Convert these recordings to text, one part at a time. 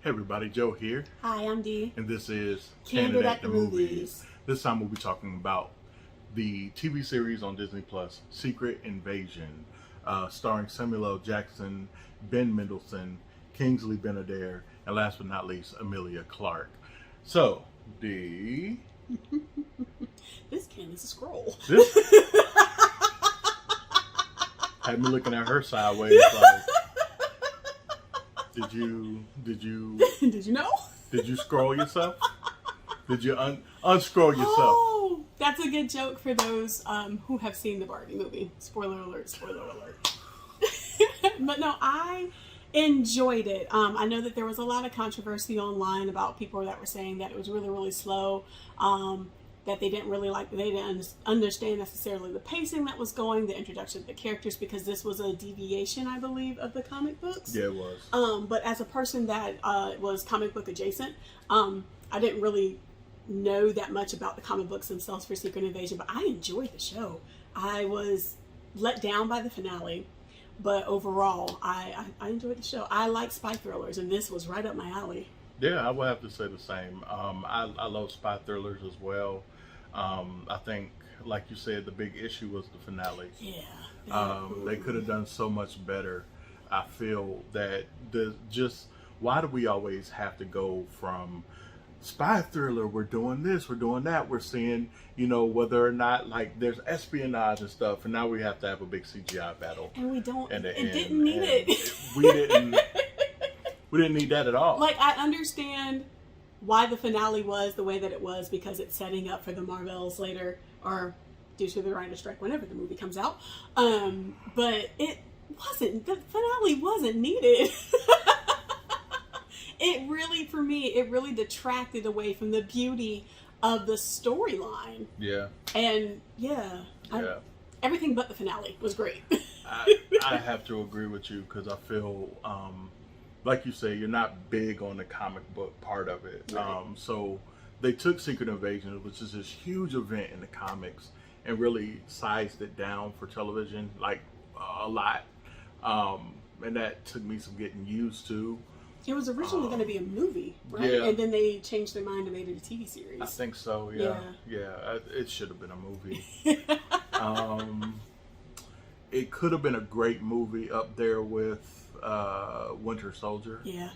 Hey everybody, Joe here. Hi, I'm Dee. And this is Candid at the Movies. This time we'll be talking about the TV series on Disney Plus, Secret Invasion, starring Samuel L. Jackson, Ben Mendelsohn, Kingsley Ben-Adir, and last but not least, Emilia Clarke. So, Dee... This Candace a scroll. This... had me looking at her sideways like... Did you Did you know? Did you scroll yourself? Did you unscroll yourself? Oh, that's a good joke for those who have seen the Barbie movie. Spoiler alert, spoiler alert. But no, I enjoyed it. I know that there was a lot of controversy online about people that were saying that it was really, really slow. That they didn't understand necessarily the pacing that was going, the introduction of the characters, because this was a deviation, I believe, of the comic books. Yeah, it was. But as a person that was comic book adjacent, I didn't really know that much about the comic books themselves for Secret Invasion, but I enjoyed the show. I was let down by the finale, but overall, I enjoyed the show. I like spy thrillers, and this was right up my alley. Yeah, I would have to say the same. I love spy thrillers as well. I think, like you said, the big issue was the finale. Yeah. They could have done so much better. I feel that why do we always have to go from spy thriller, we're doing this, we're doing that, we're seeing, whether or not, like, there's espionage and stuff, and now we have to have a big CGI battle. And we don't, it didn't need it. We didn't need that at all. Like, I understand why the finale was the way that it was, because it's setting up for the Marvels later, or due to the writer's strike whenever the movie comes out. But the finale wasn't needed. For me, it really detracted away from the beauty of the storyline. Yeah. And everything but the finale was great. I have to agree with you, because I feel, like you say, you're not big on the comic book part of it. Right. So they took Secret Invasion, which is this huge event in the comics, and really sized it down for television, like a lot. And that took me some getting used to. It was originally going to be a movie, right? Yeah. And then they changed their mind and made it a TV series. I think so, yeah. It should have been a movie. It could have been a great movie up there with Winter Soldier. Yeah.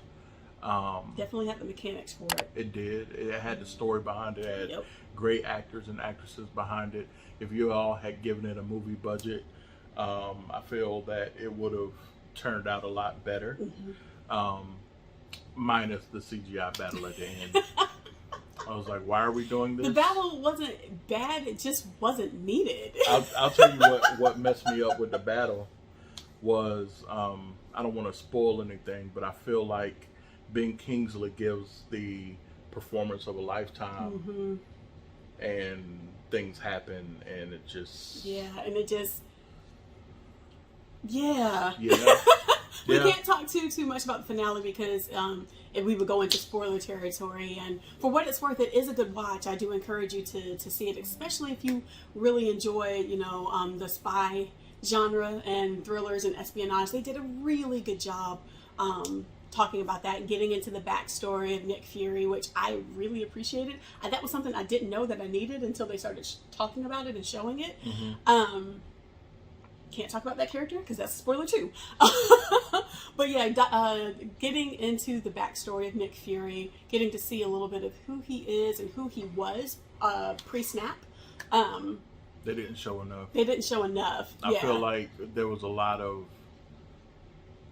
Definitely had the mechanics for it. It did. It had the story behind it. It had great actors and actresses behind it. If you all had given it a movie budget, I feel that it would have turned out a lot better. Mm-hmm. Minus the CGI battle at the end. I was like, why are we doing this? The battle wasn't bad, it just wasn't needed. I'll tell you what messed me up with the battle was, I don't want to spoil anything, but I feel like Ben Kingsley gives the performance of a lifetime. Mm-hmm. And things happen, and it just... Yeah, and it just... Yeah. We can't talk too much about the finale, because if we would go into spoiler territory. And for what it's worth, it is a good watch. I do encourage you to see it, especially if you really enjoy, the spy genre and thrillers and espionage. They did a really good job talking about that and getting into the backstory of Nick Fury, which I really appreciated. That was something I didn't know that I needed until they started talking about it and showing it. Mm-hmm. Can't talk about that character because that's a spoiler too. But yeah, getting into the backstory of Nick Fury, getting to see a little bit of who he is and who he was pre-snap. They didn't show enough. I feel like there was a lot of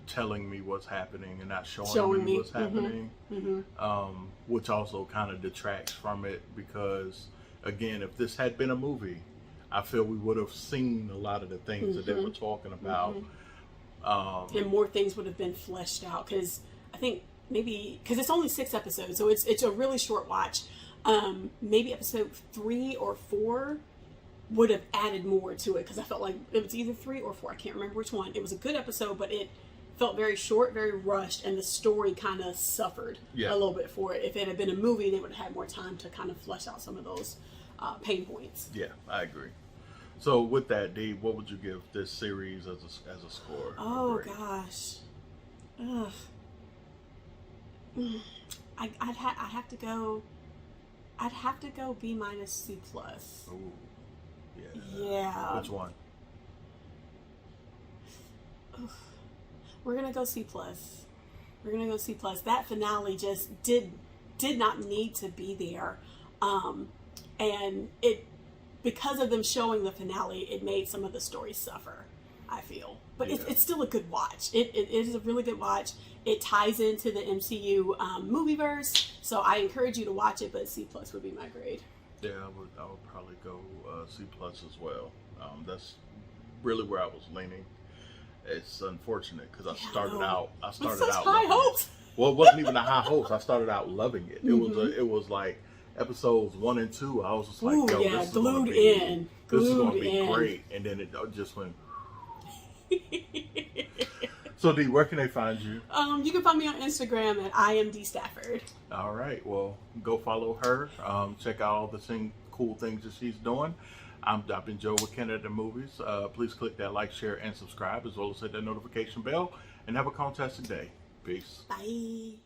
telling me what's happening and not showing me what's happening. Mm-hmm. Which also kind of detracts from it, because, again, if this had been a movie, I feel we would have seen a lot of the things that they were talking about. Mm-hmm. And more things would have been fleshed out, because I think because it's only 6 episodes, so it's a really short watch. Maybe episode 3 or 4 would have added more to it, because I felt like it was either 3 or 4. I can't remember which one. It was a good episode, but it felt very short, very rushed, and the story kind of suffered a little bit for it. If it had been a movie, they would have had more time to kind of flesh out some of those pain points. Yeah, I agree. So with that, Dee, what would you give this series as a score? Oh gosh, I'd have to go. I'd have to go B- C+. Ooh, yeah. Which one? We're gonna go C+. We're gonna go C+. That finale just did not need to be there, and it, because of them showing the finale, it made some of the stories suffer, I feel. But it's still a good watch. It is a really good watch. It ties into the MCU movieverse, so I encourage you to watch it. But C+ would be my grade. Yeah, I would probably go C+ as well. That's really where I was leaning. It's unfortunate because I started out high hopes. Well, it wasn't even a high hopes. I started out loving it. It was like episodes 1 and 2. I was just like, yo, this is gonna be great. And then it just went. So D, where can they find you? You can find me on Instagram at IamDStafford. All right, well, go follow her. Check out all the cool things that she's doing. I've been Joe with Candid the Movies. Please click that like, share, and subscribe, as well as hit that notification bell. And have a fantastic day. Peace. Bye.